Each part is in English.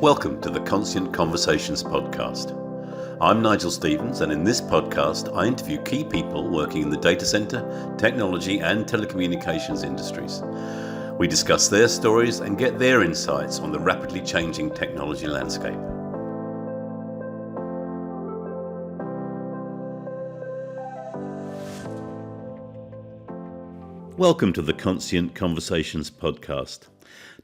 Welcome to the Conscient Conversations podcast. I'm Nigel Stevens, and in this podcast I interview key people working in the data center, technology and telecommunications industries. We discuss their stories and get their insights on the rapidly changing technology landscape. Welcome to the Conscient Conversations podcast.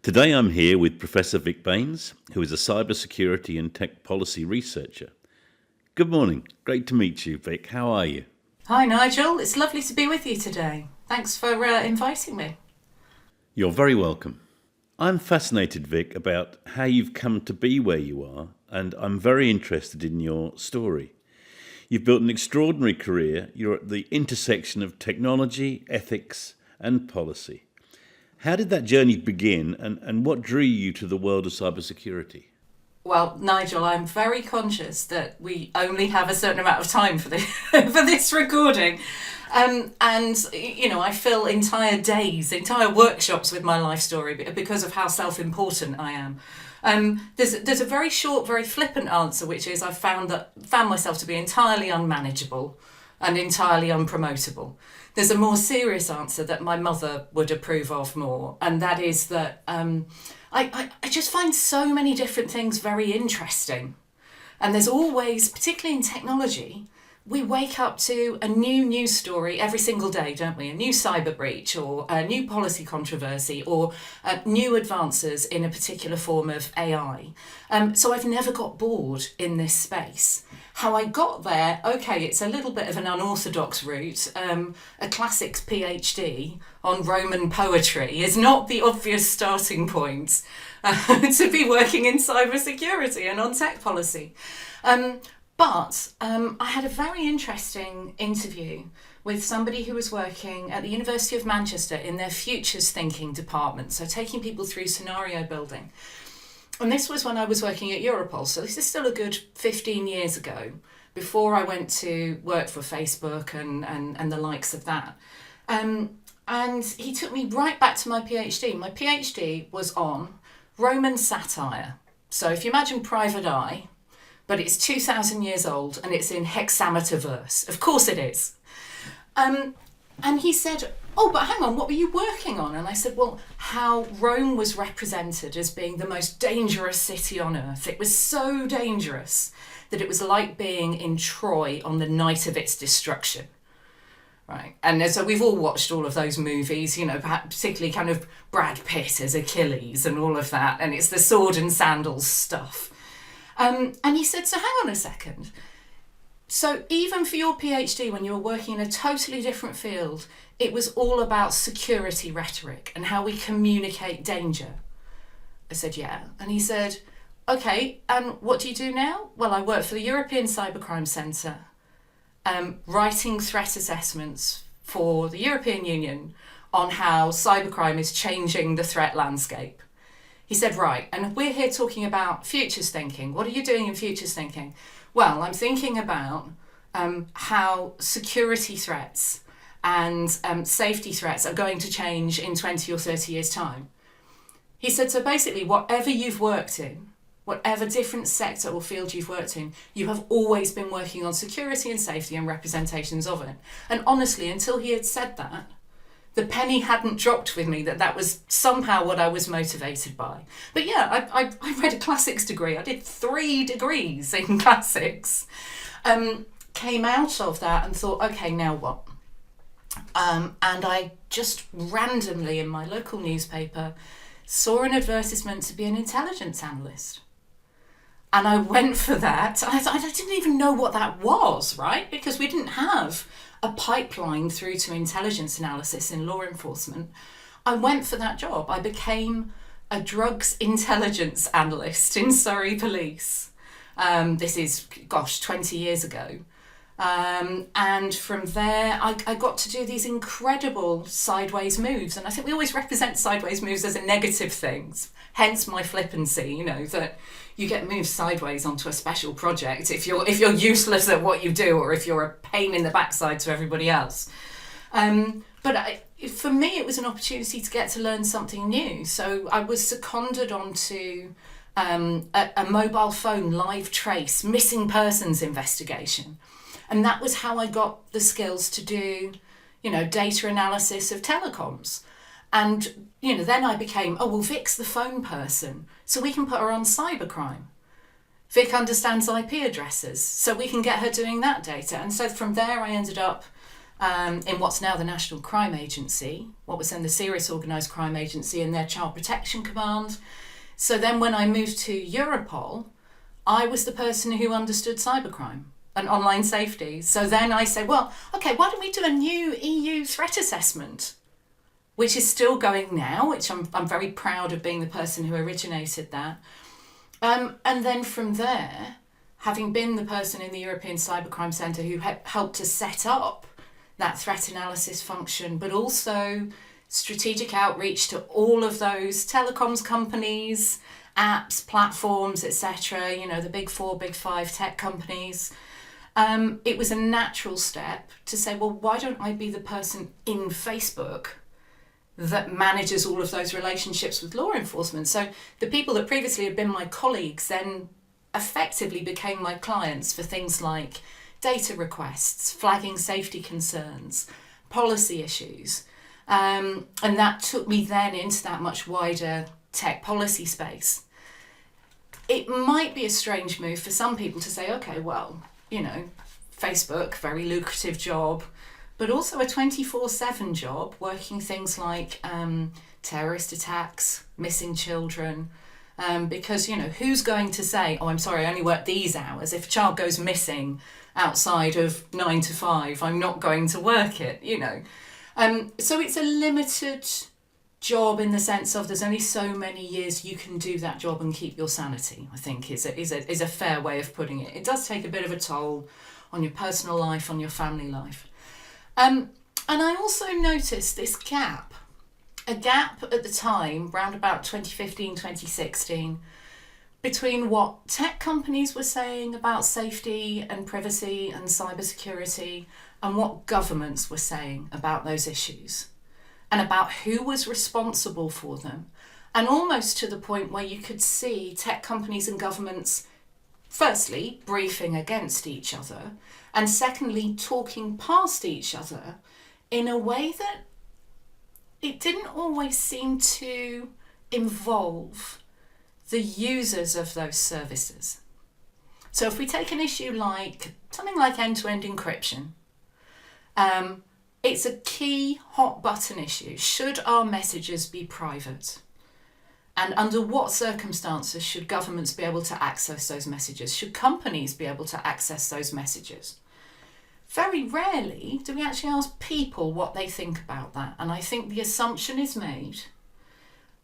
Today I'm here with Professor Vic Baines, who is a cybersecurity and tech policy researcher. Good morning. Great to meet you, Vic. How are you? Hi, Nigel. It's lovely to be with you today. Thanks for inviting me. You're very welcome. I'm fascinated, Vic, about how you've come to be where you are, and I'm very interested in your story. You've built an extraordinary career. You're at the intersection of technology, ethics, and policy. How did that journey begin, and what drew you to the world of cybersecurity? Well, Nigel, I'm very conscious that we only have a certain amount of time for this, for this recording. I fill entire days, entire workshops with my life story because of how self-important I am. There's a very short, very flippant answer, which is I've found myself to be entirely unmanageable and entirely unpromotable. There's a more serious answer that my mother would approve of more, and that is that I just find so many different things very interesting. And there's always, particularly in technology, we wake up to a new news story every single day, don't we? A new cyber breach or a new policy controversy or new advances in a particular form of AI. So I've never got bored in this space. How I got there, okay, it's a little bit of an unorthodox route. A classics PhD on Roman poetry is not the obvious starting point to be working in cybersecurity and on tech policy. But I had a very interesting interview with somebody who was working at the University of Manchester in their futures thinking department, so taking people through scenario building. And this was when I was working at Europol, so this is still a good 15 years ago, before I went to work for Facebook and the likes of that. And he took me right back to my PhD. My PhD was on Roman satire. So if you imagine Private Eye, but it's 2,000 years old and it's in hexameter verse. Of course it is. And he said, oh, but hang on, what were you working on? And I said, well, how Rome was represented as being the most dangerous city on earth. It was so dangerous that it was like being in Troy on the night of its destruction. Right. And so we've all watched all of those movies, particularly kind of Brad Pitt as Achilles and all of that. And it's the sword and sandals stuff. And he said, so hang on a second. So even for your PhD, when you were working in a totally different field, it was all about security rhetoric and how we communicate danger. I said, yeah. And he said, okay, and what do you do now? Well, I work for the European Cybercrime Centre, writing threat assessments for the European Union on how cybercrime is changing the threat landscape. He said, right, and we're here talking about futures thinking. What are you doing in futures thinking? Well, I'm thinking about how security threats and safety threats are going to change in 20 or 30 years' time. He said, so basically, whatever you've worked in, whatever different sector or field you've worked in, you have always been working on security and safety and representations of it. And honestly, until he had said that, the penny hadn't dropped with me that was somehow what I was motivated by. But yeah, I read a classics degree. I did 3 degrees in classics. Came out of that and thought, okay, now what? And I just randomly in my local newspaper saw an advertisement to be an intelligence analyst. And I went for that. I didn't even know what that was, right? Because we didn't have a pipeline through to intelligence analysis in law enforcement. I went for that job. I became a drugs intelligence analyst in Surrey Police. This is, 20 years ago. And from there, I got to do these incredible sideways moves. And I think we always represent sideways moves as a negative thing. Hence my flippancy, that you get moved sideways onto a special project if you're useless at what you do or if you're a pain in the backside to everybody else. For me, it was an opportunity to get to learn something new. So I was seconded onto a mobile phone live trace missing persons investigation. And that was how I got the skills to do, data analysis of telecoms. And, then I became, Vic's the phone person, so we can put her on cybercrime. Vic understands IP addresses, so we can get her doing that data. And so from there I ended up in what's now the National Crime Agency, what was then the Serious Organised Crime Agency, in their Child Protection Command. So then when I moved to Europol, I was the person who understood cybercrime and online safety. So then I said, well, okay, why don't we do a new EU threat assessment, which is still going now, which I'm very proud of being the person who originated that. And then from there, having been the person in the European Cybercrime Centre who helped to set up that threat analysis function, but also strategic outreach to all of those telecoms companies, apps, platforms, etc., the big 4, big 5 tech companies, it was a natural step to say, well, why don't I be the person in Facebook that manages all of those relationships with law enforcement? So the people that previously had been my colleagues then effectively became my clients for things like data requests, flagging safety concerns, policy issues. And that took me then into that much wider tech policy space. It might be a strange move for some people to say, okay, well, Facebook, very lucrative job, but also a 24/7 job, working things like terrorist attacks, missing children, because, who's going to say, I'm sorry, I only work these hours. If a child goes missing outside of 9 to 5, I'm not going to work it, So it's a limited job in the sense of there's only so many years you can do that job and keep your sanity, I think is a fair way of putting it. It does take a bit of a toll on your personal life, on your family life. And I also noticed this gap at the time, round about 2015, 2016, between what tech companies were saying about safety and privacy and cybersecurity and what governments were saying about those issues and about who was responsible for them. And almost to the point where you could see tech companies and governments, firstly, briefing against each other, and secondly, talking past each other in a way that it didn't always seem to involve the users of those services. So if we take an issue like something like end-to-end encryption, it's a key hot button issue. Should our messages be private? And under what circumstances should governments be able to access those messages? Should companies be able to access those messages? Very rarely do we actually ask people what they think about that. And I think the assumption is made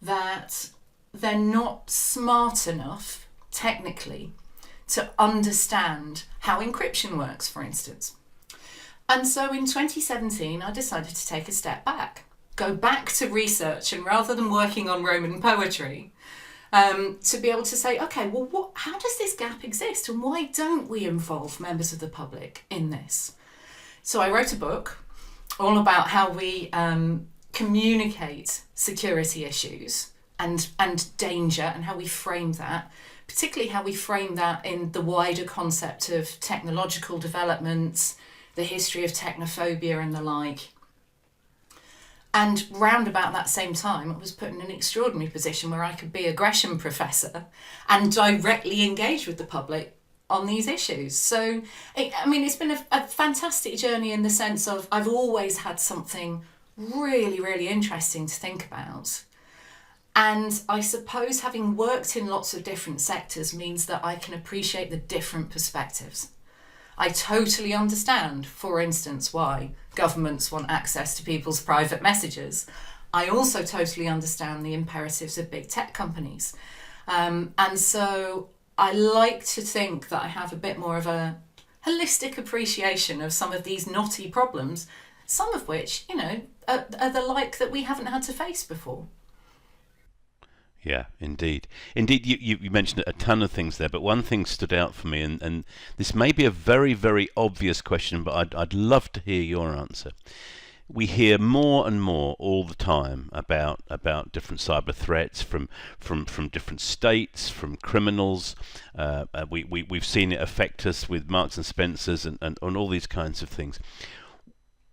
that they're not smart enough, technically, to understand how encryption works, for instance. And so in 2017, I decided to take a step back, go back to research, and rather than working on Roman poetry, to be able to say, okay, well, how does this gap exist, and why don't we involve members of the public in this? So I wrote a book all about how we communicate security issues and danger, and how we frame that, particularly how we frame that in the wider concept of technological developments, the history of technophobia and the like. And round about that same time, I was put in an extraordinary position where I could be a Gresham professor and directly engage with the public on these issues. So, it's been a fantastic journey in the sense of I've always had something really, really interesting to think about. And I suppose having worked in lots of different sectors means that I can appreciate the different perspectives. I totally understand, for instance, why governments want access to people's private messages. I also totally understand the imperatives of big tech companies. And so I like to think that I have a bit more of a holistic appreciation of some of these knotty problems, some of which, are the like that we haven't had to face before. Yeah, indeed. Indeed, you mentioned a ton of things there, but one thing stood out for me, and this may be a very, very obvious question, but I'd love to hear your answer. we hear more and more all the time about different cyber threats from different states, from criminals. We've seen it affect us with Marks and Spencers and all these kinds of things.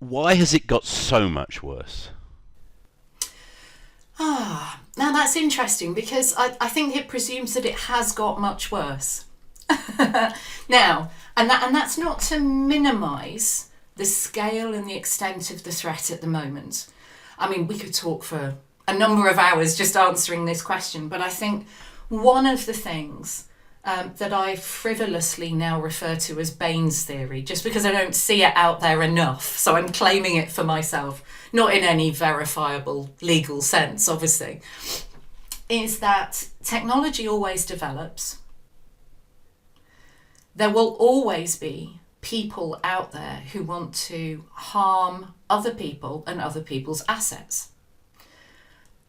Why has it got so much worse? Now that's interesting, because I think it presumes that it has got much worse. Now, and that's not to minimise the scale and the extent of the threat at the moment. I mean, we could talk for a number of hours just answering this question, but I think one of the things that I frivolously now refer to as Baines' theory, just because I don't see it out there enough, so I'm claiming it for myself, not in any verifiable legal sense, obviously, is that technology always develops. There will always be people out there who want to harm other people and other people's assets.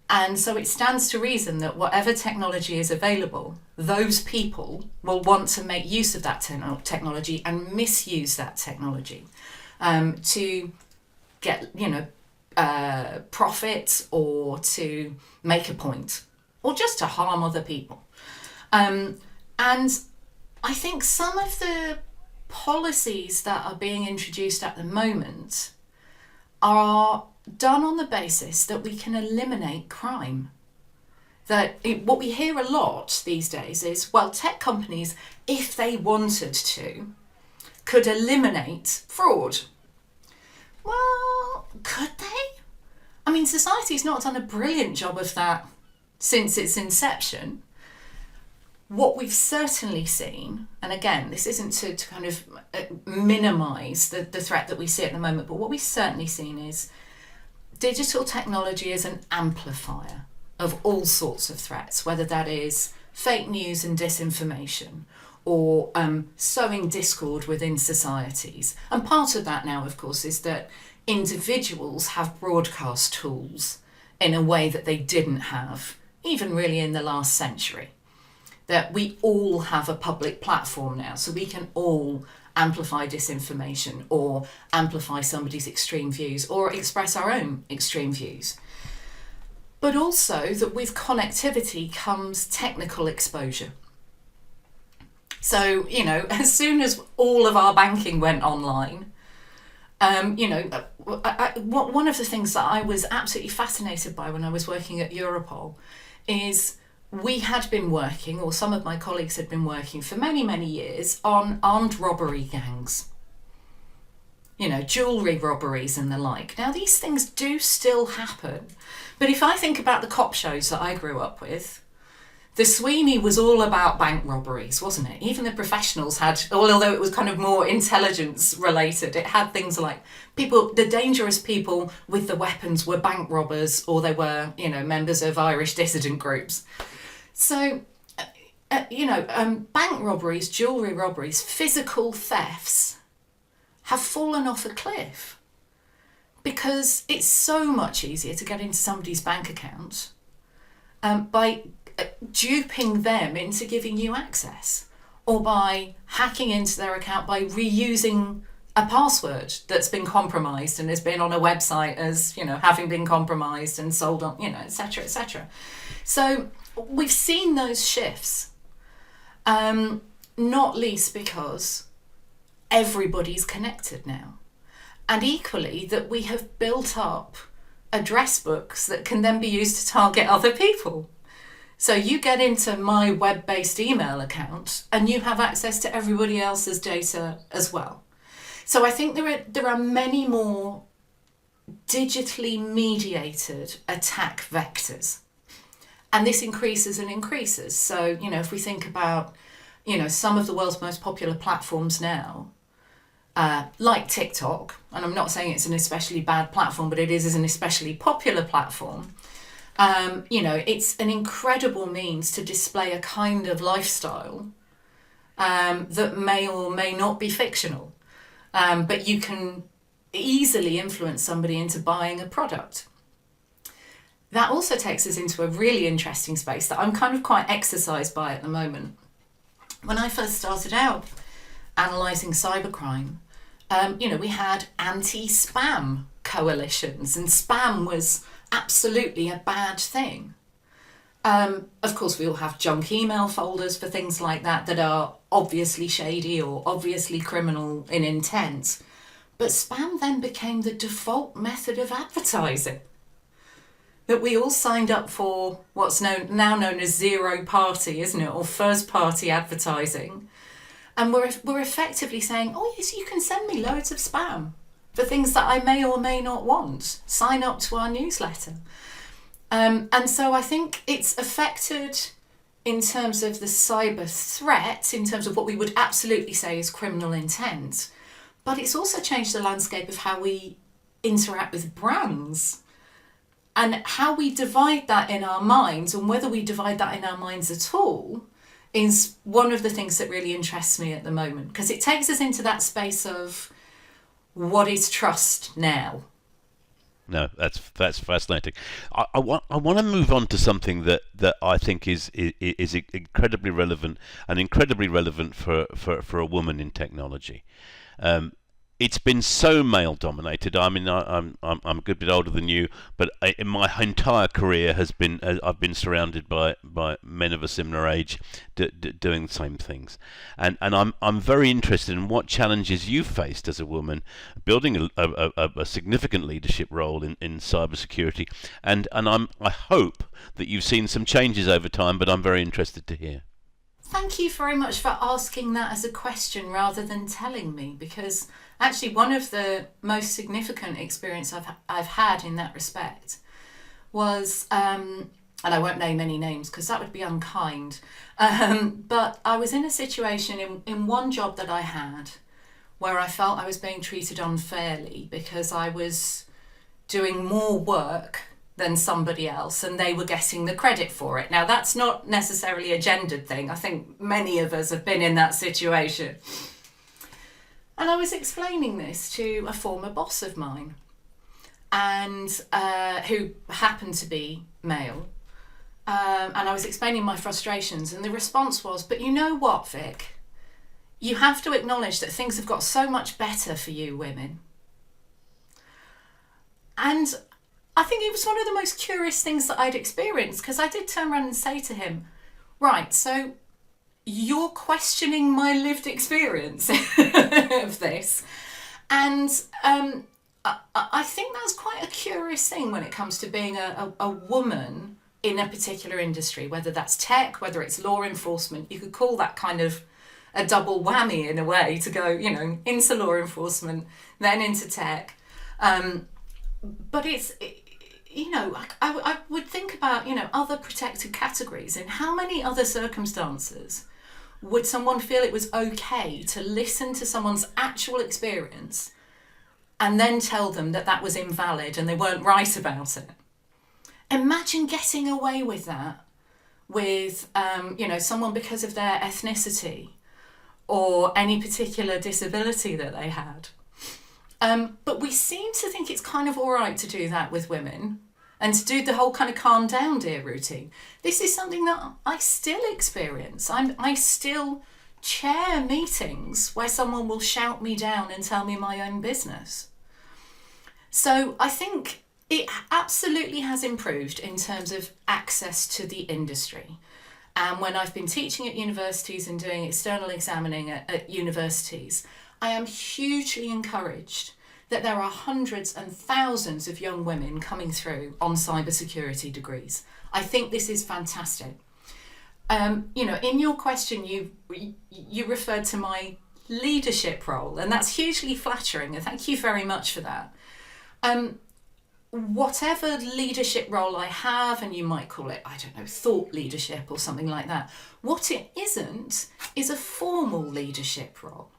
And so it stands to reason that whatever technology is available, those people will want to make use of that technology and misuse that technology to get, profit, or to make a point, or just to harm other people. And I think some of the policies that are being introduced at the moment are done on the basis that we can eliminate crime. What we hear a lot these days is, well, tech companies, if they wanted to, could eliminate fraud. Well, could they? I mean, society's not done a brilliant job of that since its inception. What we've certainly seen, and again, this isn't to kind of minimise the threat that we see at the moment, but what we've certainly seen is digital technology is an amplifier of all sorts of threats, whether that is fake news and disinformation, or sowing discord within societies. And part of that now, of course, is that individuals have broadcast tools in a way that they didn't have, even really in the last century. That we all have a public platform now, so we can all amplify disinformation, or amplify somebody's extreme views, or express our own extreme views. But also that with connectivity comes technical exposure. So, as soon as all of our banking went online, one of the things that I was absolutely fascinated by when I was working at Europol is we had been working, or some of my colleagues had been working for many, many years on armed robbery gangs. Jewellery robberies and the like. Now, these things do still happen. But if I think about the cop shows that I grew up with, the Sweeney was all about bank robberies, wasn't it? Even the professionals had, although it was kind of more intelligence related, it had things like the dangerous people with the weapons were bank robbers, or they were, members of Irish dissident groups. So, bank robberies, jewellery robberies, physical thefts have fallen off a cliff because it's so much easier to get into somebody's bank account by duping them into giving you access, or by hacking into their account by reusing a password that's been compromised and has been on a website as, having been compromised and sold on, etc., etc. So we've seen those shifts, not least because everybody's connected now. And equally that we have built up address books that can then be used to target other people. So you get into my web-based email account and you have access to everybody else's data as well. So I think there are many more digitally mediated attack vectors. And this increases and increases. So, if we think about, some of the world's most popular platforms now, like TikTok, and I'm not saying it's an especially bad platform, but it is an especially popular platform. It's an incredible means to display a kind of lifestyle that may or may not be fictional. But you can easily influence somebody into buying a product. That also takes us into a really interesting space that I'm kind of quite exercised by at the moment. When I first started out analysing cybercrime, we had anti-spam coalitions, and spam was absolutely a bad thing. Of course, we all have junk email folders for things like that that are obviously shady or obviously criminal in intent. But spam then became the default method of advertising. That we all signed up for what's now known as zero party, isn't it? Or first party advertising. And we're effectively saying, oh yes, you can send me loads of spam for things that I may or may not want. Sign up to our newsletter. And so I think it's affected in terms of the cyber threat, in terms of what we would absolutely say is criminal intent. But it's also changed the landscape of how we interact with brands and how we divide that in our minds, and whether we divide that in our minds at all is one of the things that really interests me at the moment, because it takes us into that space of what is trust now. No, that's fascinating. I want to move on to something that I think is incredibly relevant, and incredibly relevant for a woman in technology. It's been so male dominated. I mean, I'm a good bit older than you, but in my entire career I've been surrounded by men of a similar age doing the same things, and I'm very interested in what challenges you've faced as a woman building a significant leadership role in cybersecurity, and I hope that you've seen some changes over time, but I'm very interested to hear. Thank you very much for asking that as a question rather than telling me, because actually one of the most significant experience I've had in that respect was, and I won't name any names because that would be unkind, but I was in a situation in one job that I had where I felt I was being treated unfairly because I was doing more work than somebody else and they were getting the credit for it. Now, that's not necessarily a gendered thing. I think many of us have been in that situation. And I was explaining this to a former boss of mine, and who happened to be male. And I was explaining my frustrations, and the response was, but you know what, Vic? You have to acknowledge that things have got so much better for you women. And I think it was one of the most curious things that I'd experienced, because I did turn around and say to him, right, so you're questioning my lived experience of this. And I think that's quite a curious thing when it comes to being a woman in a particular industry, whether that's tech, whether it's law enforcement. You could call that kind of a double whammy in a way, to go, into law enforcement, then into tech. But I would think about, other protected categories. In how many other circumstances would someone feel it was okay to listen to someone's actual experience and then tell them that that was invalid and they weren't right about it? Imagine getting away with that with, someone because of their ethnicity or any particular disability that they had. But we seem to think it's kind of all right to do that with women, and to do the whole kind of calm down dear routine. This is something that I still experience. I still chair meetings where someone will shout me down and tell me my own business. So I think it absolutely has improved in terms of access to the industry. And when I've been teaching at universities and doing external examining at universities, I am hugely encouraged that there are hundreds and thousands of young women coming through on cybersecurity degrees. I think this is fantastic. In your question, you referred to my leadership role, and that's hugely flattering, and thank you very much for that. Whatever leadership role I have, and you might call it, thought leadership or something like that, what it isn't is a formal leadership role.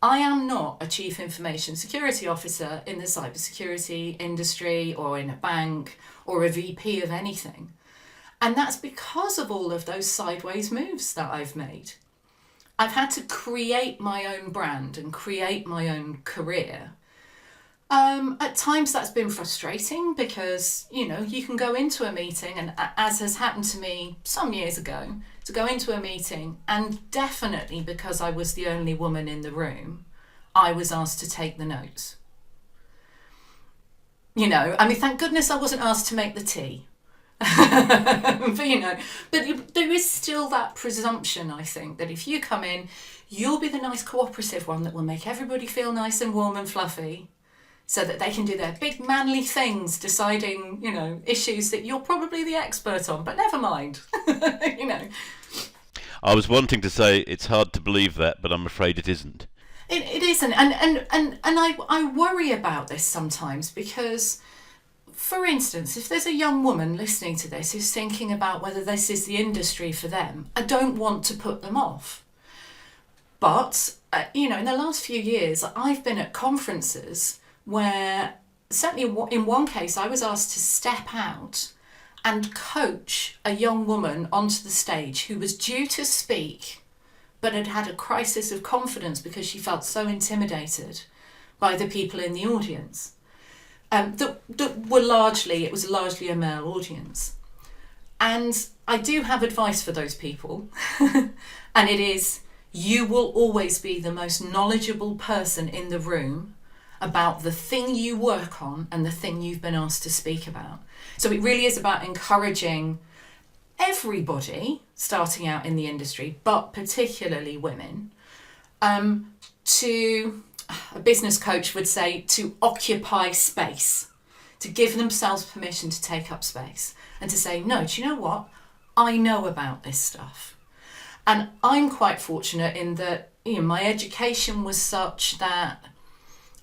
I am not a chief information security officer in the cybersecurity industry or in a bank or a VP of anything. And that's because of all of those sideways moves that I've made. I've had to create my own brand and create my own career. At times that's been frustrating because, you can go into a meeting, and as has happened to me some years ago, to go into a meeting, and definitely because I was the only woman in the room, I was asked to take the notes. I mean, thank goodness I wasn't asked to make the tea. But there is still that presumption, I think, that if you come in, you'll be the nice cooperative one that will make everybody feel nice and warm and fluffy so that they can do their big manly things, deciding, issues that you're probably the expert on, but never mind. I was wanting to say it's hard to believe that, but I'm afraid it isn't. It isn't. And I worry about this sometimes because, for instance, if there's a young woman listening to this who's thinking about whether this is the industry for them, I don't want to put them off. But, in the last few years, I've been at conferences where, certainly in one case, I was asked to step out and coach a young woman onto the stage who was due to speak, but had had a crisis of confidence because she felt so intimidated by the people in the audience. It was largely a male audience. And I do have advice for those people. And it is, you will always be the most knowledgeable person in the room about the thing you work on and the thing you've been asked to speak about. So it really is about encouraging everybody starting out in the industry, but particularly women, to, a business coach would say, to occupy space, to give themselves permission to take up space and to say, no, do you know what? I know about this stuff. And I'm quite fortunate in that, my education was such that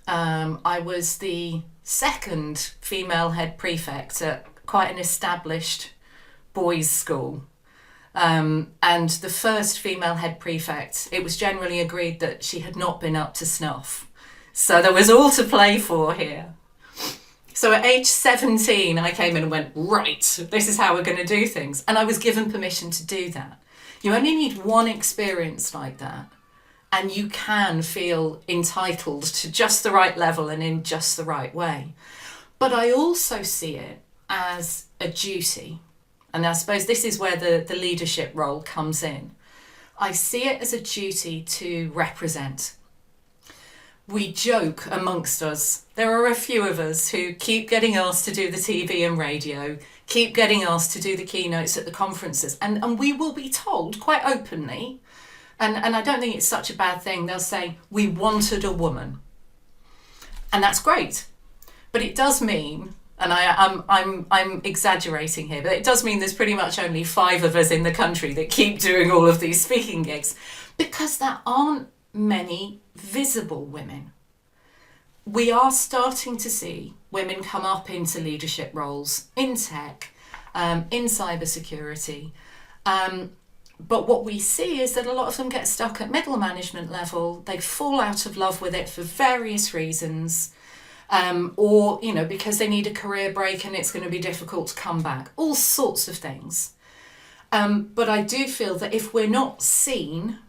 I was the second female head prefect at quite an established boys' school. And the first female head prefect, it was generally agreed that she had not been up to snuff. So there was all to play for here. So at age 17, I came in and went, right, this is how we're going to do things. And I was given permission to do that. You only need one experience like that, and you can feel entitled to just the right level and in just the right way. But I also see it as a duty. And I suppose this is where the leadership role comes in. I see it as a duty to represent. We joke amongst us. There are a few of us who keep getting asked to do the TV and radio, keep getting asked to do the keynotes at the conferences. And we will be told quite openly, and I don't think it's such a bad thing, they'll say, we wanted a woman. And that's great. But it does mean, and I'm exaggerating here, but it does mean there's pretty much only 5 of us in the country that keep doing all of these speaking gigs, because there aren't many visible women. We are starting to see women come up into leadership roles in tech, in cybersecurity. But what we see is that a lot of them get stuck at middle management level. They fall out of love with it for various reasons. Or, because they need a career break and it's going to be difficult to come back. All sorts of things. But I do feel that if we're not seen,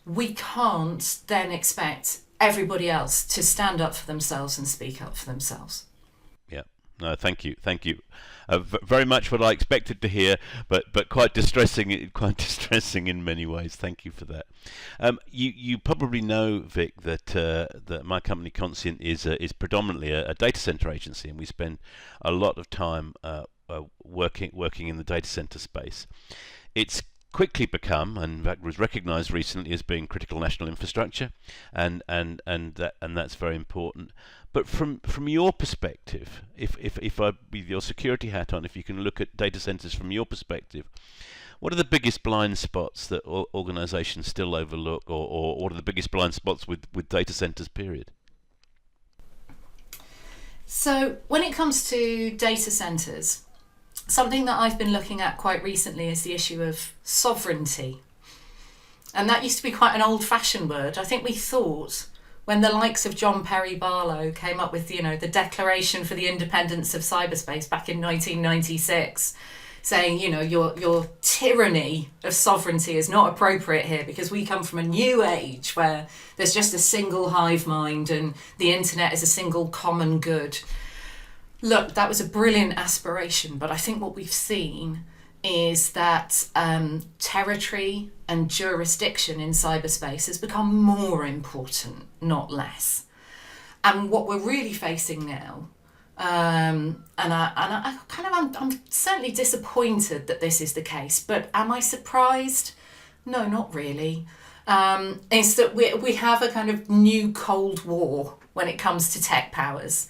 we can't then expect everybody else to stand up for themselves and speak up for themselves. Yeah. No, thank you. Very much what I expected to hear, but quite distressing in many ways. Thank you for that. You probably know, Vic, that my company Conscient is predominantly a data center agency, and we spend a lot of time working in the data center space. It's quickly become, and in fact was recognised recently as being critical national infrastructure, and that's very important. But from your perspective, if I, with your security hat on, if you can look at data centres from your perspective, what are the biggest blind spots that organisations still overlook, or what are the biggest blind spots with data centres, period? So when it comes to data centres, something that I've been looking at quite recently is the issue of sovereignty. And that used to be quite an old-fashioned word. I think we thought, when the likes of John Perry Barlow came up with, the Declaration for the Independence of Cyberspace back in 1996, saying, your tyranny of sovereignty is not appropriate here because we come from a new age where there's just a single hive mind and the internet is a single common good. Look, that was a brilliant aspiration, but I think what we've seen is that territory and jurisdiction in cyberspace has become more important, not less. And what we're really facing now, And I kind of, I'm certainly disappointed that this is the case, but am I surprised? No, not really. It's that we have a kind of new Cold War when it comes to tech powers.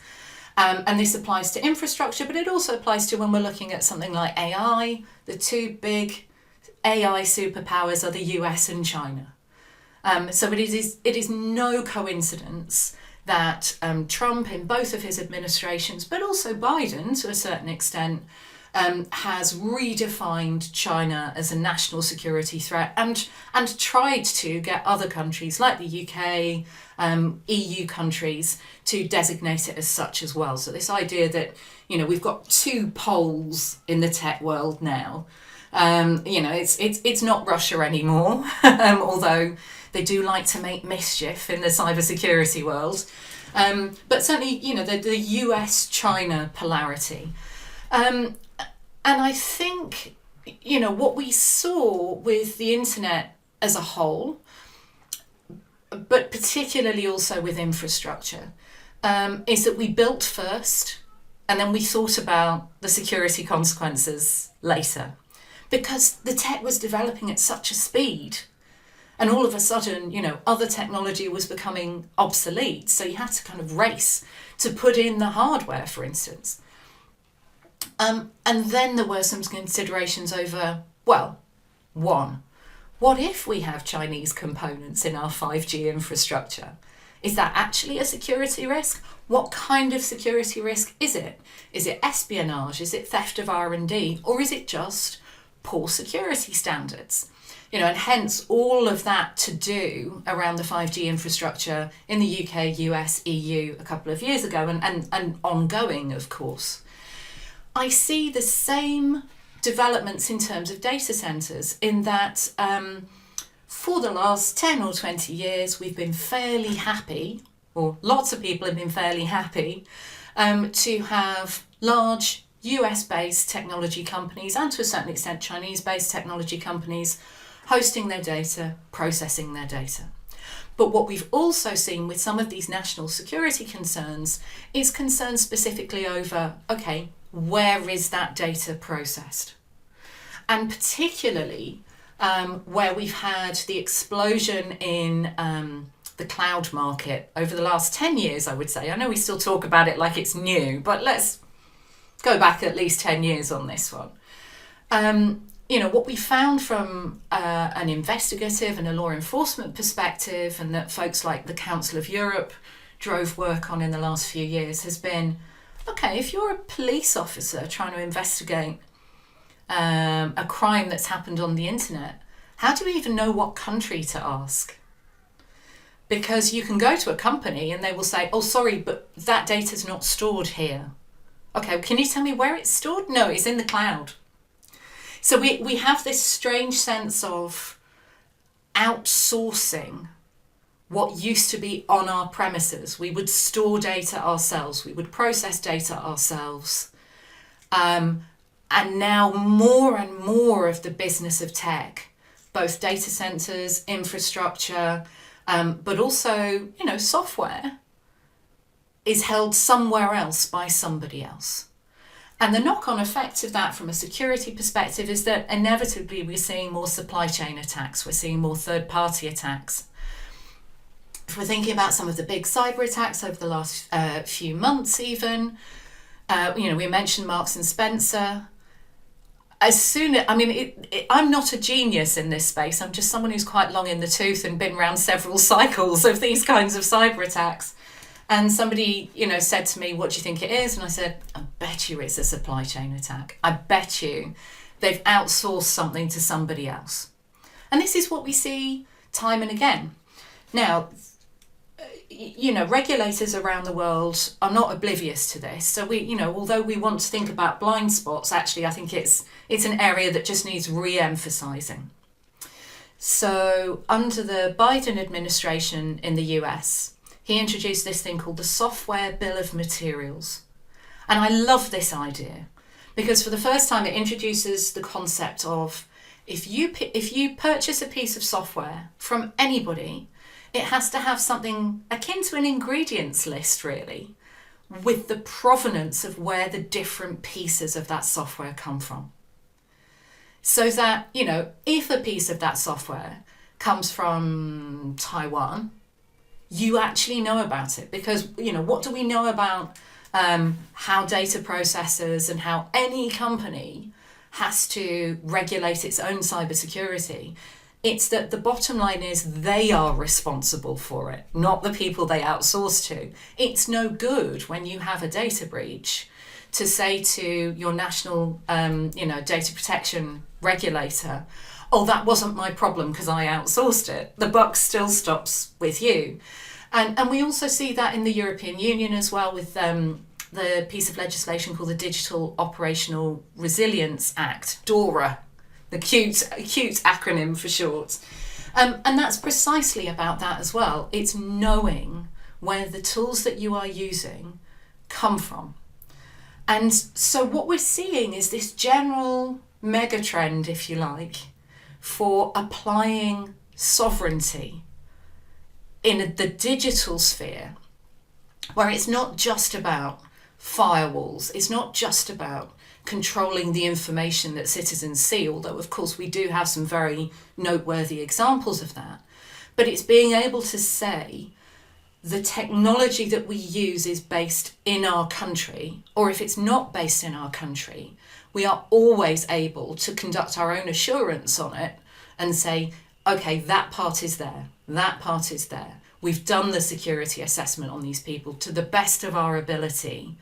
And this applies to infrastructure, but it also applies to when we're looking at something like AI. The two big AI superpowers are the US and China. So it is no coincidence that Trump, in both of his administrations, but also Biden to a certain extent, has redefined China as a national security threat and tried to get other countries like the UK, EU countries to designate it as such as well. So this idea that, we've got two poles in the tech world now. It's not Russia anymore, although they do like to make mischief in the cybersecurity world. But certainly, the US-China polarity. And I think, what we saw with the internet as a whole, but particularly also with infrastructure, is that we built first and then we thought about the security consequences later. Because the tech was developing at such a speed. And all of a sudden, other technology was becoming obsolete. So you had to kind of race to put in the hardware, for instance. And then there were some considerations over, one, what if we have Chinese components in our 5G infrastructure? Is that actually a security risk? What kind of security risk is it? Is it espionage? Is it theft of R&D? Or is it just poor security standards? And hence all of that to do around the 5G infrastructure in the UK, US, EU a couple of years ago and ongoing, of course. I see the same developments in terms of data centres in that for the last 10 or 20 years we've been fairly happy, or lots of people have been fairly happy, to have large US-based technology companies and to a certain extent Chinese-based technology companies hosting their data, processing their data. But what we've also seen with some of these national security concerns is concerns specifically over, okay, where is that data processed? And particularly where we've had the explosion in the cloud market over the last 10 years, I would say. I know we still talk about it like it's new, but let's go back at least 10 years on this one. What we found from an investigative and a law enforcement perspective, and that folks like the Council of Europe drove work on in the last few years, has been, okay, if you're a police officer trying to investigate a crime that's happened on the internet, how do you even know what country to ask? Because you can go to a company and they will say, oh, sorry, but that data's not stored here. Okay, can you tell me where it's stored? No, it's in the cloud. So we have this strange sense of outsourcing what used to be on our premises. We would store data ourselves. We would process data ourselves. And now more and more of the business of tech, both data centers, infrastructure, but also, software, is held somewhere else by somebody else. And the knock-on effect of that from a security perspective is that inevitably we're seeing more supply chain attacks, we're seeing more third-party attacks. If we're thinking about some of the big cyber attacks over the last few months even, we mentioned Marks and Spencer. I'm not a genius in this space, I'm just someone who's quite long in the tooth and been around several cycles of these kinds of cyber attacks. And somebody, said to me, what do you think it is? And I said, I bet you it's a supply chain attack. I bet you they've outsourced something to somebody else. And this is what we see time and again. Now, regulators around the world are not oblivious to this. So although we want to think about blind spots, actually, I think it's an area that just needs re-emphasizing. So under the Biden administration in the US, he introduced this thing called the Software Bill of Materials. And I love this idea because for the first time it introduces the concept of if you purchase a piece of software from anybody, it has to have something akin to an ingredients list, really, with the provenance of where the different pieces of that software come from. So that, if a piece of that software comes from Taiwan, you actually know about it. Because, what do we know about how data processors and how any company has to regulate its own cybersecurity? It's that the bottom line is they are responsible for it, not the people they outsource to. It's no good when you have a data breach to say to your national, data protection regulator, oh, that wasn't my problem because I outsourced it. The buck still stops with you. And we also see that in the European Union as well with the piece of legislation called the Digital Operational Resilience Act, DORA, the cute acronym for short. And that's precisely about that as well. It's knowing where the tools that you are using come from. And so what we're seeing is this general mega trend, if you like, for applying sovereignty in the digital sphere, where it's not just about firewalls, it's not just about controlling the information that citizens see, although of course we do have some very noteworthy examples of that, but it's being able to say the technology that we use is based in our country, or if it's not based in our country, we are always able to conduct our own assurance on it and say, okay, that part is there, that part is there. We've done the security assessment on these people to the best of our ability.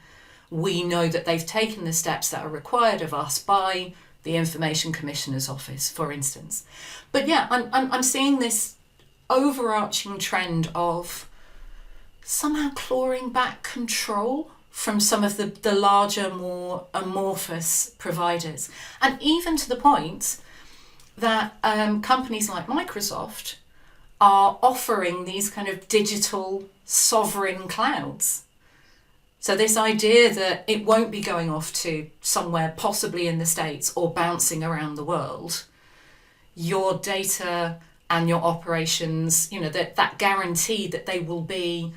We know that they've taken the steps that are required of us by the Information Commissioner's Office, for instance. But yeah, I'm seeing this overarching trend of somehow clawing back control from some of the larger, more amorphous providers. And even to the point that companies like Microsoft are offering these kind of digital sovereign clouds. So this idea that it won't be going off to somewhere possibly in the States or bouncing around the world, your data and your operations, that guarantee that they will be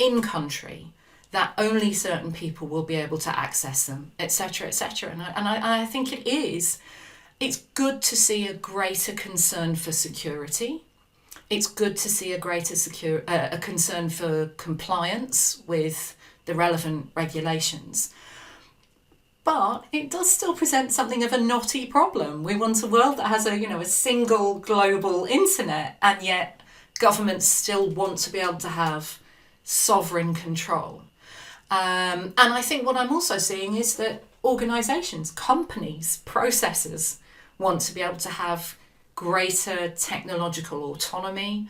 in country, that only certain people will be able to access them, etc., etc. And I think it's good to see a greater concern for security. It's good to see a greater a concern for compliance with the relevant regulations. But it does still present something of a knotty problem. We want a world that has a single global internet, and yet governments still want to be able to have sovereign control. And I think what I'm also seeing is that organisations, companies, processors want to be able to have greater technological autonomy,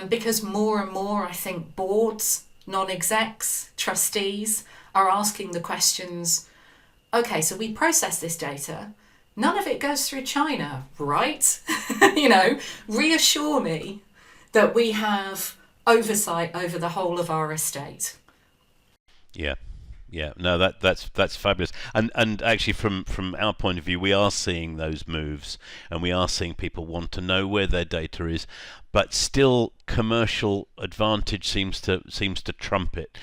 because more and more, I think, boards, non-execs, trustees are asking the questions, okay, so we process this data, none of it goes through China, right? Reassure me that we have oversight over the whole of our estate. Yeah, no, that's fabulous, and actually from our point of view, we are seeing those moves, and we are seeing people want to know where their data is, but still commercial advantage seems to trump it.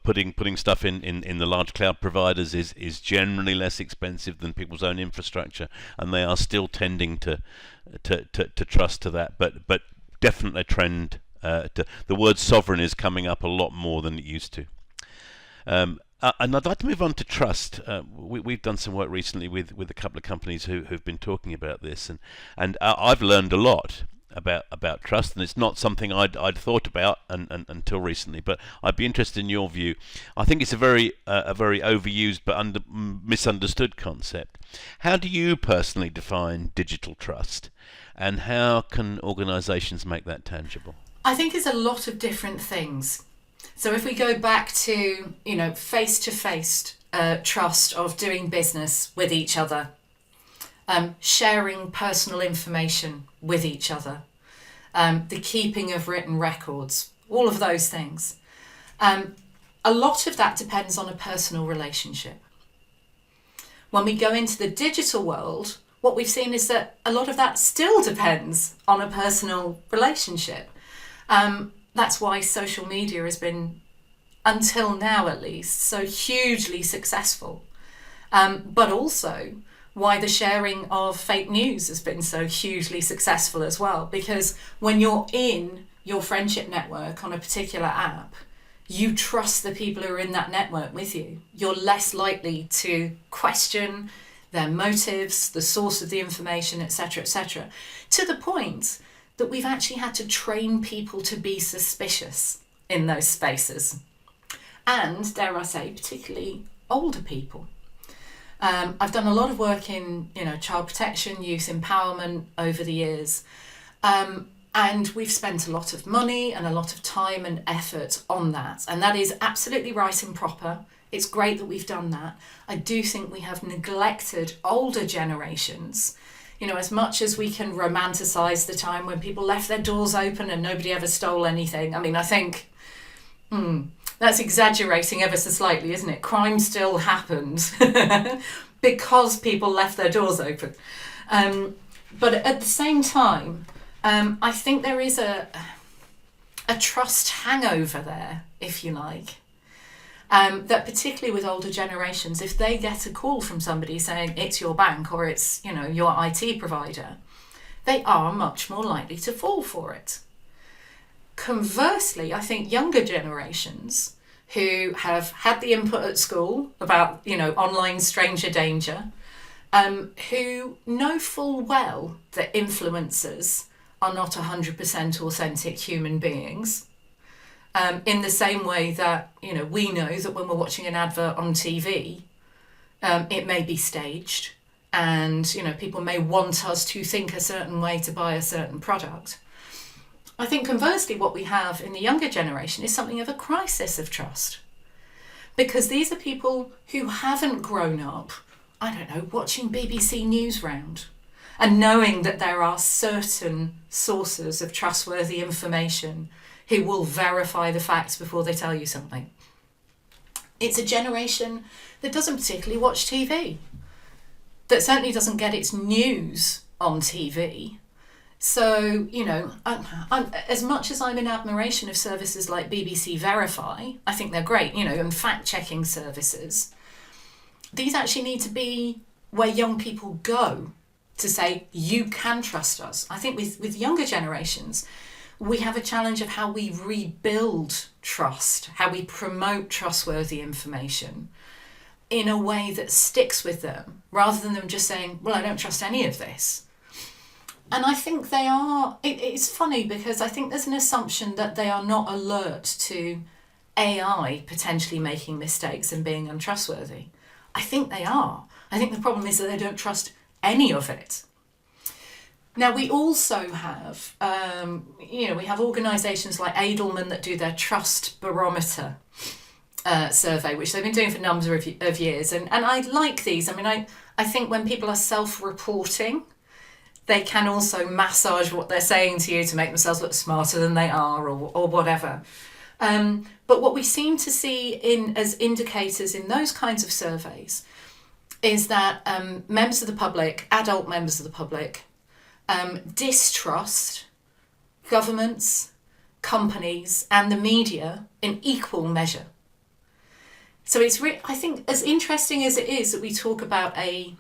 Putting stuff in the large cloud providers is generally less expensive than people's own infrastructure, and they are still tending to trust to that, but definitely a trend. The word sovereign is coming up a lot more than it used to. And I'd like to move on to trust. We've done some work recently with a couple of companies who've been talking about this, and I've learned a lot about trust, and it's not something I'd thought about until recently. But I'd be interested in your view. I think it's a very overused but misunderstood concept. How do you personally define digital trust, and how can organisations make that tangible? I think it's a lot of different things. So if we go back to, face-to-face trust of doing business with each other, sharing personal information with each other, the keeping of written records, all of those things. A lot of that depends on a personal relationship. When we go into the digital world, what we've seen is that a lot of that still depends on a personal relationship. That's why social media has been until now at least, so hugely successful. But also why the sharing of fake news has been so hugely successful as well. Because when you're in your friendship network on a particular app, you trust the people who are in that network with you. You're less likely to question their motives, the source of the information, etc., to the point that we've actually had to train people to be suspicious in those spaces. And, dare I say, particularly older people. I've done a lot of work in, child protection, youth empowerment over the years. And we've spent a lot of money and a lot of time and effort on that. And that is absolutely right and proper. It's great that we've done that. I do think we have neglected older generations. As much as we can romanticize the time when people left their doors open and nobody ever stole anything. I mean, I think that's exaggerating ever so slightly, isn't it? Crime still happened because people left their doors open. But at the same time, I think there is a trust hangover there, if you like. That particularly with older generations, if they get a call from somebody saying it's your bank or it's, your IT provider, they are much more likely to fall for it. Conversely, I think younger generations who have had the input at school about, online stranger danger, who know full well that influencers are not 100% authentic human beings, in the same way that, we know that when we're watching an advert on TV, it may be staged and, people may want us to think a certain way to buy a certain product. I think conversely what we have in the younger generation is something of a crisis of trust. Because these are people who haven't grown up, watching BBC News Round and knowing that there are certain sources of trustworthy information who will verify the facts before they tell you something. It's a generation that doesn't particularly watch TV, that certainly doesn't get its news on TV. So, I'm, as much as I'm in admiration of services like BBC Verify, I think they're great, and fact-checking services, these actually need to be where young people go to say, you can trust us. I think with younger generations, we have a challenge of how we rebuild trust, how we promote trustworthy information in a way that sticks with them, rather than them just saying, well, I don't trust any of this. And I think they are, it's funny because I think there's an assumption that they are not alert to AI potentially making mistakes and being untrustworthy. I think they are. I think the problem is that they don't trust any of it. Now, we also have, we have organisations like Edelman that do their trust barometer survey, which they've been doing for a number of years. And I like these. I mean, I think when people are self-reporting, they can also massage what they're saying to you to make themselves look smarter than they are or whatever. But what we seem to see as indicators in those kinds of surveys is that members of the public, adult members of the public, distrust governments, companies and the media in equal measure. So it's I think as interesting as it is that we talk about a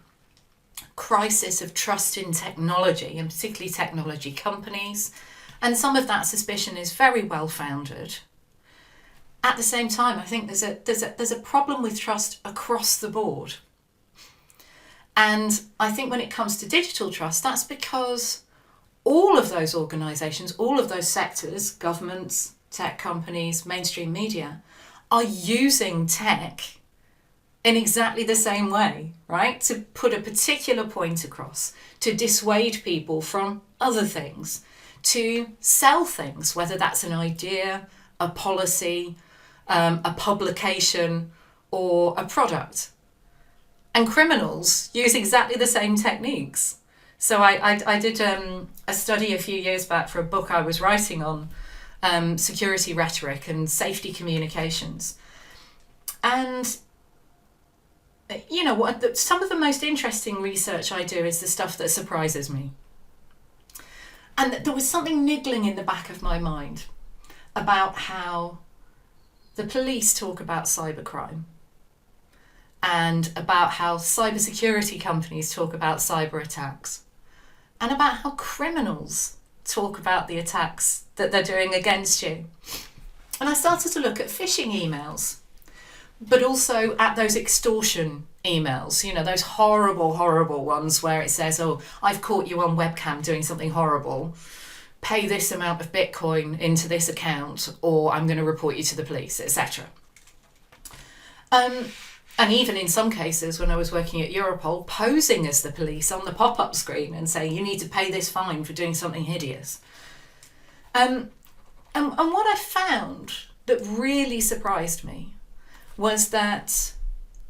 crisis of trust in technology, and particularly technology companies, and some of that suspicion is very well founded. At the same time, I think there's a problem with trust across the board. And I think when it comes to digital trust, that's because all of those organisations, all of those sectors, governments, tech companies, mainstream media, are using tech in exactly the same way, right? To put a particular point across, to dissuade people from other things, to sell things, whether that's an idea, a policy, a publication, or a product. And criminals use exactly the same techniques. So I did a study a few years back for a book I was writing on security rhetoric and safety communications. And some of the most interesting research I do is the stuff that surprises me. And there was something niggling in the back of my mind about how the police talk about cybercrime and about how cybersecurity companies talk about cyber attacks and about how criminals talk about the attacks that they're doing against you. And I started to look at phishing emails, but also at those extortion emails, those horrible, horrible ones where it says, oh, I've caught you on webcam doing something horrible. Pay this amount of Bitcoin into this account or I'm going to report you to the police, etc. And even in some cases, when I was working at Europol, posing as the police on the pop-up screen and saying, you need to pay this fine for doing something hideous. And what I found that really surprised me was that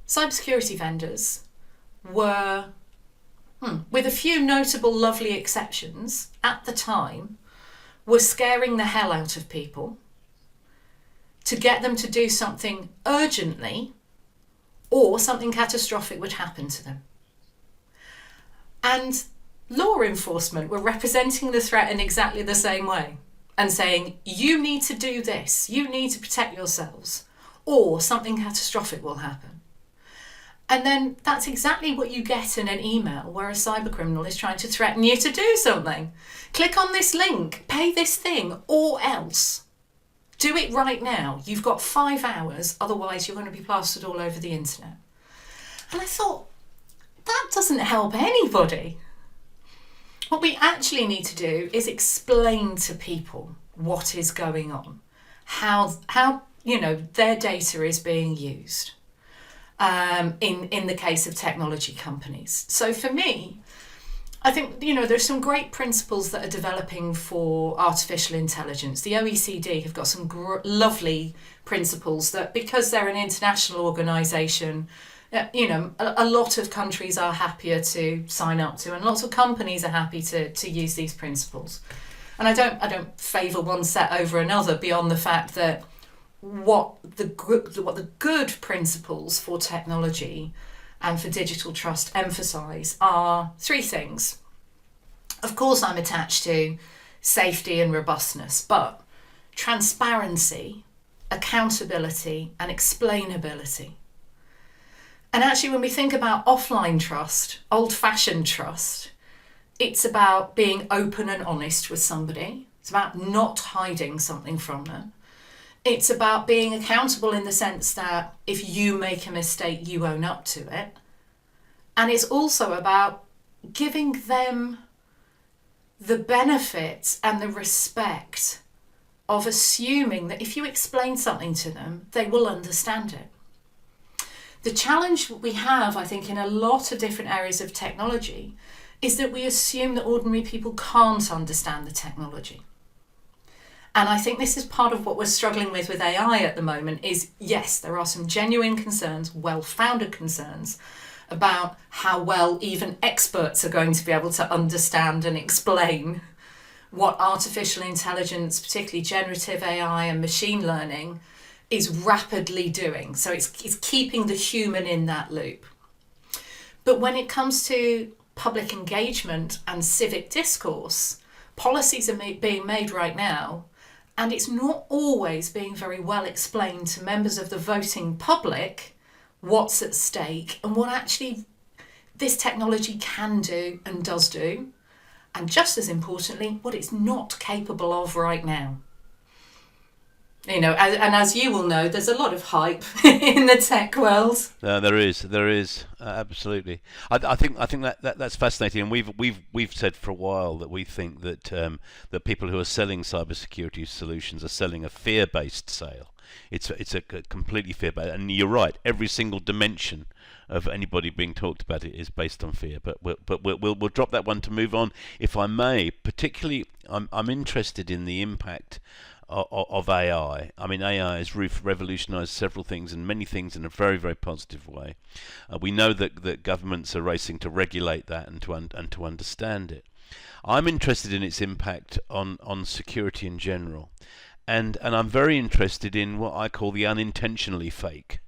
cybersecurity vendors were, with a few notable lovely exceptions, at the time, were scaring the hell out of people to get them to do something urgently or something catastrophic would happen to them. And law enforcement were representing the threat in exactly the same way and saying, you need to do this, you need to protect yourselves, or something catastrophic will happen. And then that's exactly what you get in an email where a cybercriminal is trying to threaten you to do something. Click on this link, pay this thing, or else. Do it right now. You've got 5 hours, otherwise you're going to be plastered all over the internet. And I thought, that doesn't help anybody. What we actually need to do is explain to people what is going on, how their data is being used. In the case of technology companies. So for me, I think, there's some great principles that are developing for artificial intelligence. The OECD have got some lovely principles that, because they're an international organisation, a lot of countries are happier to sign up to, and lots of companies are happy to use these principles. And I don't favour one set over another beyond the fact that what the good principles for technology and for digital trust emphasise are 3 things. Of course, I'm attached to safety and robustness, but transparency, accountability, and explainability. And actually, when we think about offline trust, old-fashioned trust, it's about being open and honest with somebody. It's about not hiding something from them. It's about being accountable in the sense that if you make a mistake, you own up to it. And it's also about giving them the benefit and the respect of assuming that if you explain something to them, they will understand it. The challenge we have, I think, in a lot of different areas of technology is that we assume that ordinary people can't understand the technology. And I think this is part of what we're struggling with AI at the moment is, yes, there are some genuine concerns, well-founded concerns, about how well even experts are going to be able to understand and explain what artificial intelligence, particularly generative AI and machine learning, is rapidly doing. So it's keeping the human in that loop. But when it comes to public engagement and civic discourse, policies are being made right now, and it's not always being very well explained to members of the voting public what's at stake and what actually this technology can do and does do, and just as importantly, what it's not capable of right now. And as you will know, there's a lot of hype in the tech world. There is absolutely. I think that's fascinating, and we've said for a while that we think that that people who are selling cybersecurity solutions are selling a fear-based sale. It's a completely fear-based, and you're right. Every single dimension of anybody being talked about it is based on fear. But we'll drop that one to move on, if I may. Particularly, I'm interested in the impact of AI. I mean, AI has revolutionised several things and many things in a very, very positive way. We know that governments are racing to regulate that and to understand it. I'm interested in its impact on security in general, and I'm very interested in what I call the unintentionally fake,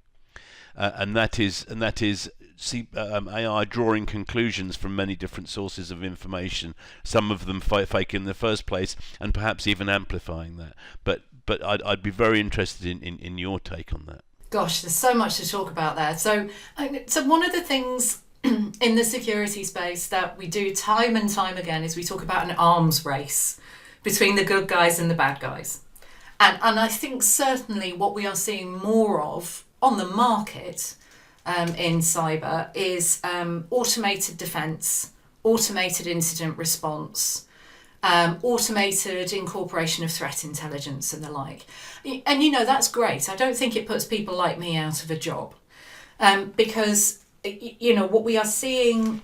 and that is see AI drawing conclusions from many different sources of information, some of them fake in the first place, and perhaps even amplifying that. But I'd be very interested in your take on that. Gosh, there's so much to talk about there. So one of the things in the security space that we do time and time again is we talk about an arms race between the good guys and the bad guys. And I think certainly what we are seeing more of on the market in cyber is automated defence, automated incident response, automated incorporation of threat intelligence and the like. And that's great. I don't think it puts people like me out of a job because what we are seeing,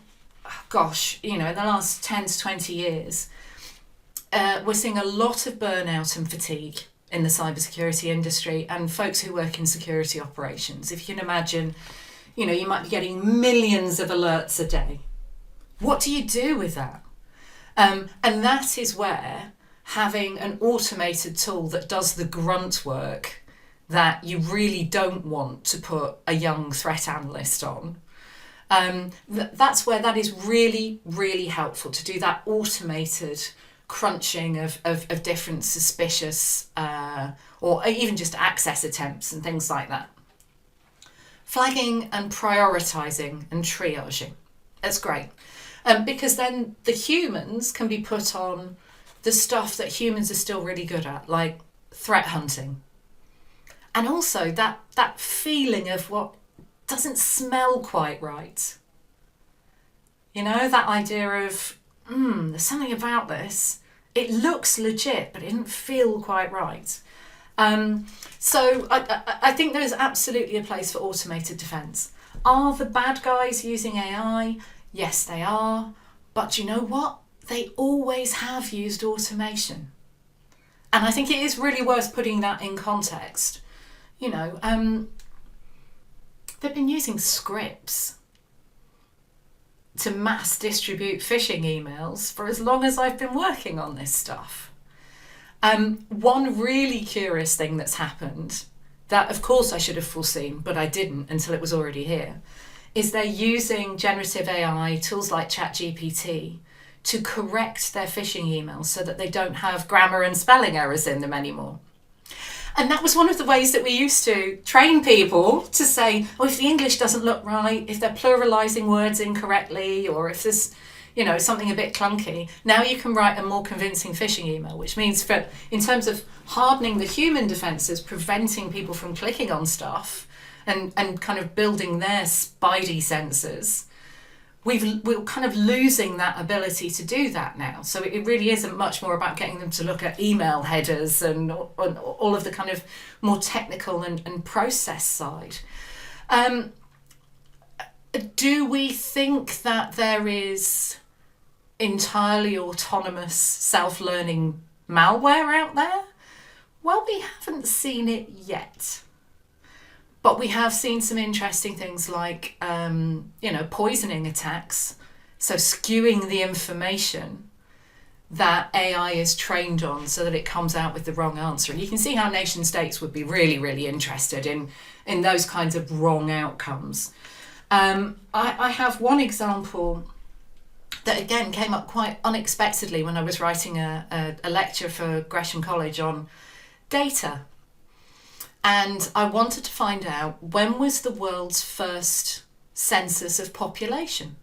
in the last 10 to 20 years, we're seeing a lot of burnout and fatigue in the cybersecurity industry and folks who work in security operations. If you can imagine, you might be getting millions of alerts a day. What do you do with that? And that is where having an automated tool that does the grunt work that you really don't want to put a young threat analyst on, that's where that is really, really helpful, to do that automated crunching of different suspicious or even just access attempts and things like that. Flagging and prioritising and triaging. That's great. Because then the humans can be put on the stuff that humans are still really good at, like threat hunting. And also that feeling of what doesn't smell quite right. That idea of, there's something about this. It looks legit, but it didn't feel quite right. So I think there's absolutely a place for automated defence. Are the bad guys using AI? Yes, they are. But you know what? They always have used automation. And I think it is really worth putting that in context. They've been using scripts to mass distribute phishing emails for as long as I've been working on this stuff. One really curious thing that's happened, that of course I should have foreseen, but I didn't until it was already here, is they're using generative AI, tools like ChatGPT, to correct their phishing emails so that they don't have grammar and spelling errors in them anymore. And that was one of the ways that we used to train people to say, if the English doesn't look right, if they're pluralising words incorrectly, or if there's, something a bit clunky, now you can write a more convincing phishing email, which means in terms of hardening the human defences, preventing people from clicking on stuff and kind of building their spidey senses, we're kind of losing that ability to do that now. So it really isn't much more about getting them to look at email headers and all of the kind of more technical and process side. Do we think that there is entirely autonomous self-learning malware out there? Well, we haven't seen it yet. But we have seen some interesting things like, poisoning attacks. So skewing the information that AI is trained on so that it comes out with the wrong answer. And you can see how nation states would be really, really interested in those kinds of wrong outcomes. I have one example that again came up quite unexpectedly when I was writing a lecture for Gresham College on data. And I wanted to find out, when was the world's first census of population?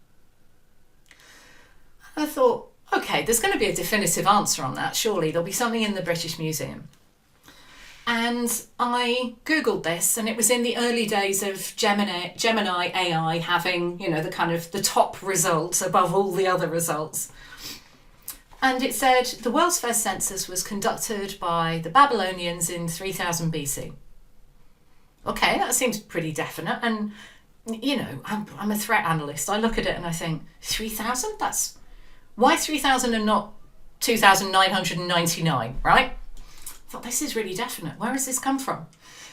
I thought, okay, there's going to be a definitive answer on that, surely. There'll be something in the British Museum. And I Googled this, and it was in the early days of Gemini AI having, the kind of the top results above all the other results. And it said the world's first census was conducted by the Babylonians in 3000 BC. Okay, that seems pretty definite. And, I'm a threat analyst. I look at it and I think, 3,000? Why 3,000 and not 2,999, right? I thought, this is really definite. Where has this come from?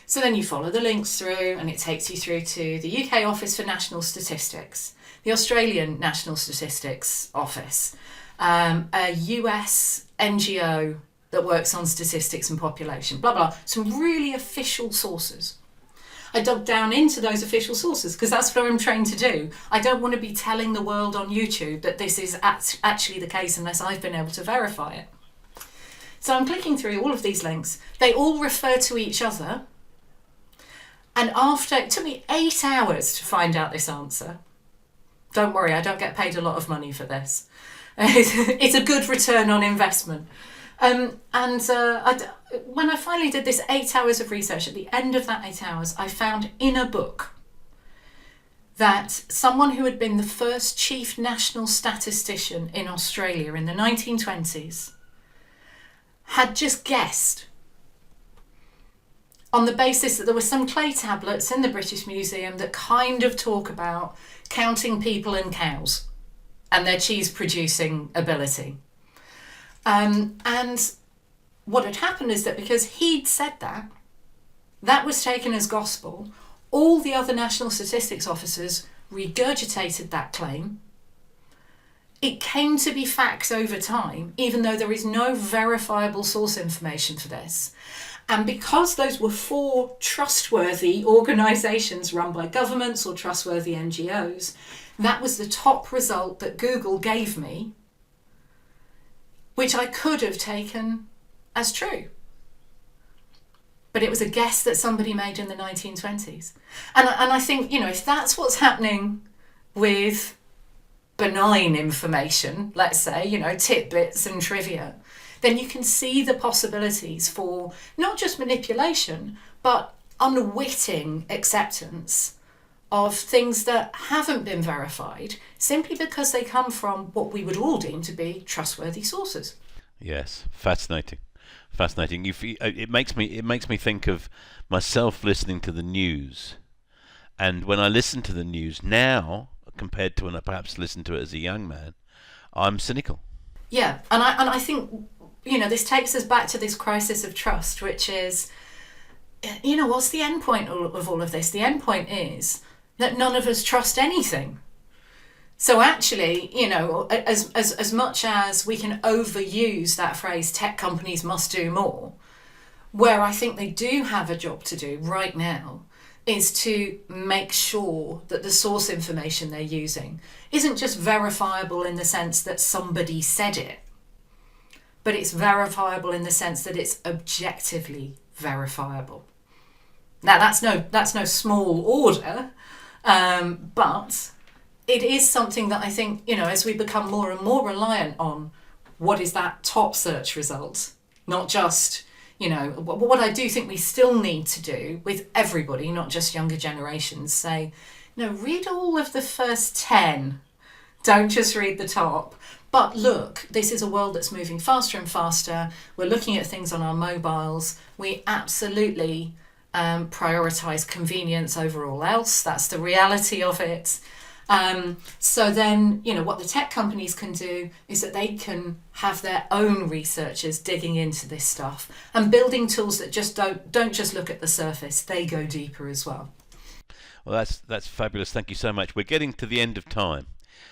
So then you follow the links through and it takes you through to the UK Office for National Statistics, the Australian National Statistics Office, a US NGO that works on statistics and population, blah, blah, some really official sources. I dug down into those official sources because that's what I'm trained to do. I don't want to be telling the world on YouTube that this is actually the case unless I've been able to verify it. So I'm clicking through all of these links. They all refer to each other. And it took me 8 hours to find out this answer. Don't worry, I don't get paid a lot of money for this. It's a good return on investment. When I finally did this 8 hours of research, at the end of that 8 hours, I found in a book that someone who had been the first chief national statistician in Australia in the 1920s had just guessed, on the basis that there were some clay tablets in the British Museum that kind of talk about counting people and cows and their cheese producing ability. And what had happened is that because he'd said that, that was taken as gospel. All the other national statistics officers regurgitated that claim. It came to be fact over time, even though there is no verifiable source information for this. And because those were 4 trustworthy organisations run by governments or trustworthy NGOs, that was the top result that Google gave me, which I could have taken as true. But it was a guess that somebody made in the 1920s. And I think, if that's what's happening with benign information, let's say, tidbits and trivia, then you can see the possibilities for not just manipulation, but unwitting acceptance of things that haven't been verified simply because they come from what we would all deem to be trustworthy sources. Yes, fascinating. It makes me think of myself listening to the news, and when I listen to the news now, compared to when I perhaps listened to it as a young man, I'm cynical. Yeah, and I think this takes us back to this crisis of trust, which is, what's the end point of all of this? The end point is that none of us trust anything. So actually, as much as we can overuse that phrase, tech companies must do more, where I think they do have a job to do right now is to make sure that the source information they're using isn't just verifiable in the sense that somebody said it, but it's verifiable in the sense that it's objectively verifiable. Now, that's no small order, but it is something that I think, as we become more and more reliant on what is that top search result, not just, what I do think we still need to do with everybody, not just younger generations, say, read all of the first 10, don't just read the top. But look, this is a world that's moving faster and faster. We're looking at things on our mobiles. We absolutely prioritise convenience over all else. That's the reality of it. So then, what the tech companies can do is that they can have their own researchers digging into this stuff and building tools that just don't just look at the surface. They go deeper as well. Well, that's fabulous. Thank you so much. We're getting to the end of time.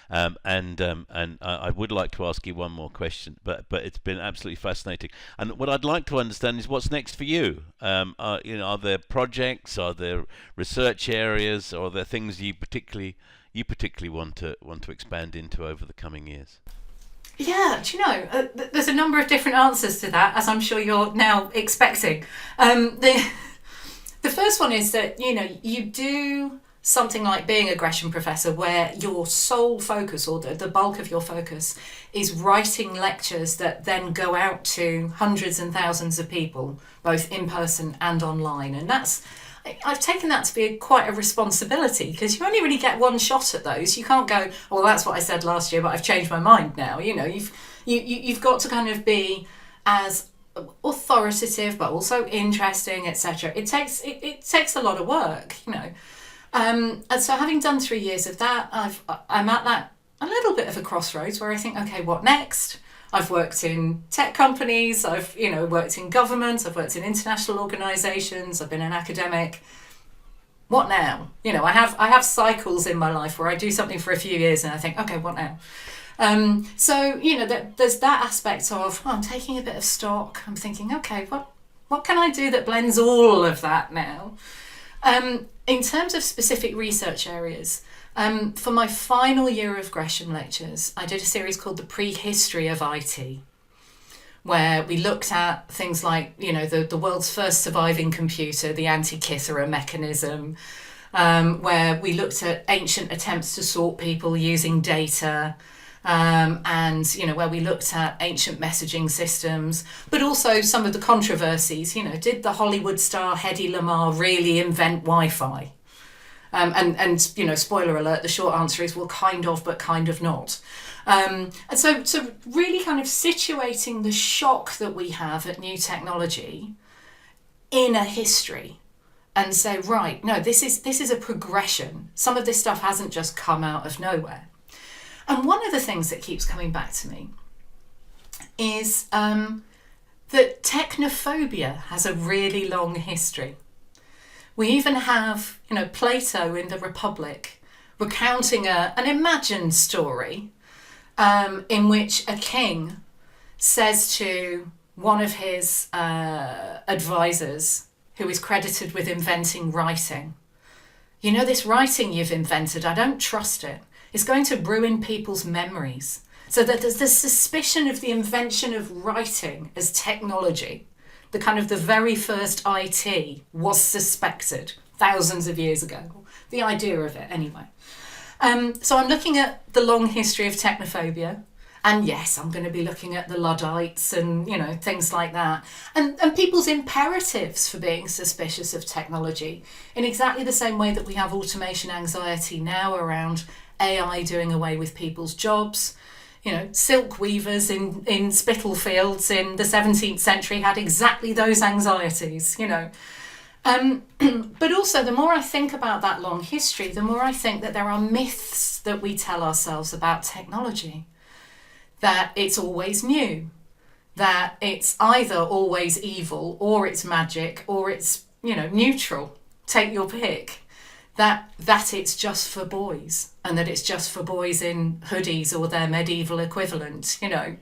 And I would like to ask you one more question, but it's been absolutely fascinating. And what I'd like to understand is what's next for you. Are there projects, are there research areas, or are there things you particularly want to expand into over the coming years? Yeah, there's a number of different answers to that, as I'm sure you're now expecting. The first one is that you do something like being a Gresham Professor where your sole focus, or the bulk of your focus, is writing lectures that then go out to hundreds and thousands of people, both in person and online. And I've taken that to be quite a responsibility, because you only really get one shot at those. You can't go, well, that's what I said last year, but I've changed my mind now. You've got to kind of be as authoritative, but also interesting, etc. It takes a lot of work, And so having done 3 years of that, I'm at that a little bit of a crossroads where I think, okay, what next? I've worked in tech companies, I've worked in government, I've worked in international organisations, I've been an academic. What now? I have cycles in my life where I do something for a few years and I think, okay, what now? So there's that aspect of, I'm taking a bit of stock. I'm thinking, okay, what can I do that blends all of that now? In terms of specific research areas, for my final year of Gresham lectures, I did a series called The Prehistory of IT, where we looked at things like, the world's first surviving computer, the Antikythera mechanism, where we looked at ancient attempts to sort people using data, and where we looked at ancient messaging systems, but also some of the controversies. Did the Hollywood star Hedy Lamarr really invent Wi-Fi? And spoiler alert, the short answer is, well, kind of, but kind of not. And so really kind of situating the shock that we have at new technology in a history, and say, right, no, this is a progression. Some of this stuff hasn't just come out of nowhere. And one of the things that keeps coming back to me is that technophobia has a really long history. We even have, Plato in the Republic recounting an imagined story in which a king says to one of his advisors, who is credited with inventing writing, this writing you've invented, I don't trust it. It's going to ruin people's memories. So that there's this suspicion of the invention of writing as technology. The very first IT was suspected thousands of years ago. The idea of it, anyway. So I'm looking at the long history of technophobia. And yes, I'm going to be looking at the Luddites and, things like that. And people's imperatives for being suspicious of technology, in exactly the same way that we have automation anxiety now around AI doing away with people's jobs. Silk weavers in Spitalfields in the 17th century had exactly those anxieties, But also, the more I think about that long history, the more I think that there are myths that we tell ourselves about technology. That it's always new, that it's either always evil, or it's magic, or it's, neutral, take your pick, that it's just for boys, and that it's just for boys in hoodies or their medieval equivalent, that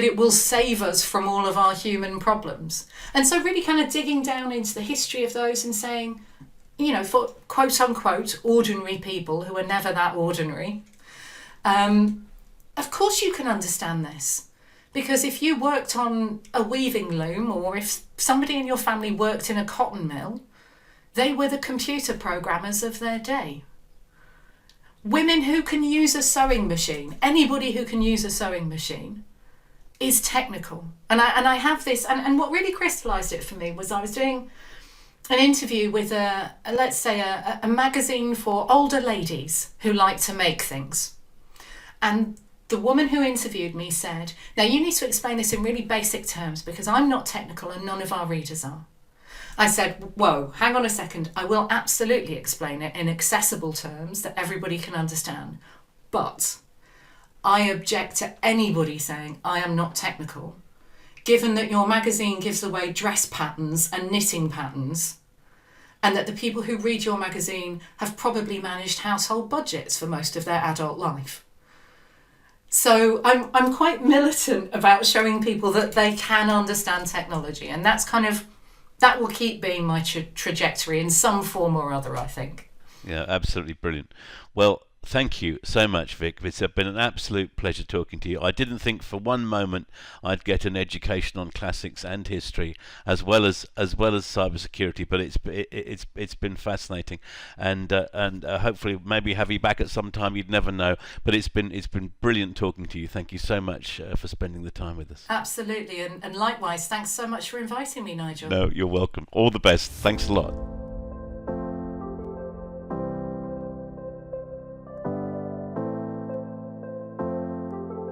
it will save us from all of our human problems. And so really kind of digging down into the history of those and saying, for quote unquote ordinary people who are never that ordinary, of course you can understand this, because if you worked on a weaving loom, or if somebody in your family worked in a cotton mill, they were the computer programmers of their day. Women who can use a sewing machine, anybody who can use a sewing machine, is technical. And I have this, and what really crystallised it for me was I was doing an interview with a magazine for older ladies who like to make things. And the woman who interviewed me said, now you need to explain this in really basic terms because I'm not technical and none of our readers are. I said, whoa, hang on a second. I will absolutely explain it in accessible terms that everybody can understand. But I object to anybody saying I am not technical, given that your magazine gives away dress patterns and knitting patterns, and that the people who read your magazine have probably managed household budgets for most of their adult life. So I'm quite militant about showing people that they can understand technology, and that will keep being my trajectory in some form or other, I think. Yeah, absolutely brilliant. Well, thank you so much, Vic. It's been an absolute pleasure talking to you. I didn't think for one moment I'd get an education on classics and history as well as cybersecurity, but it's been fascinating, and hopefully maybe have you back at some time. You'd never know, but it's been brilliant talking to you. Thank you so much for spending the time with us. Absolutely, and likewise, thanks so much for inviting me, Nigel. No, you're welcome. All the best. Thanks a lot.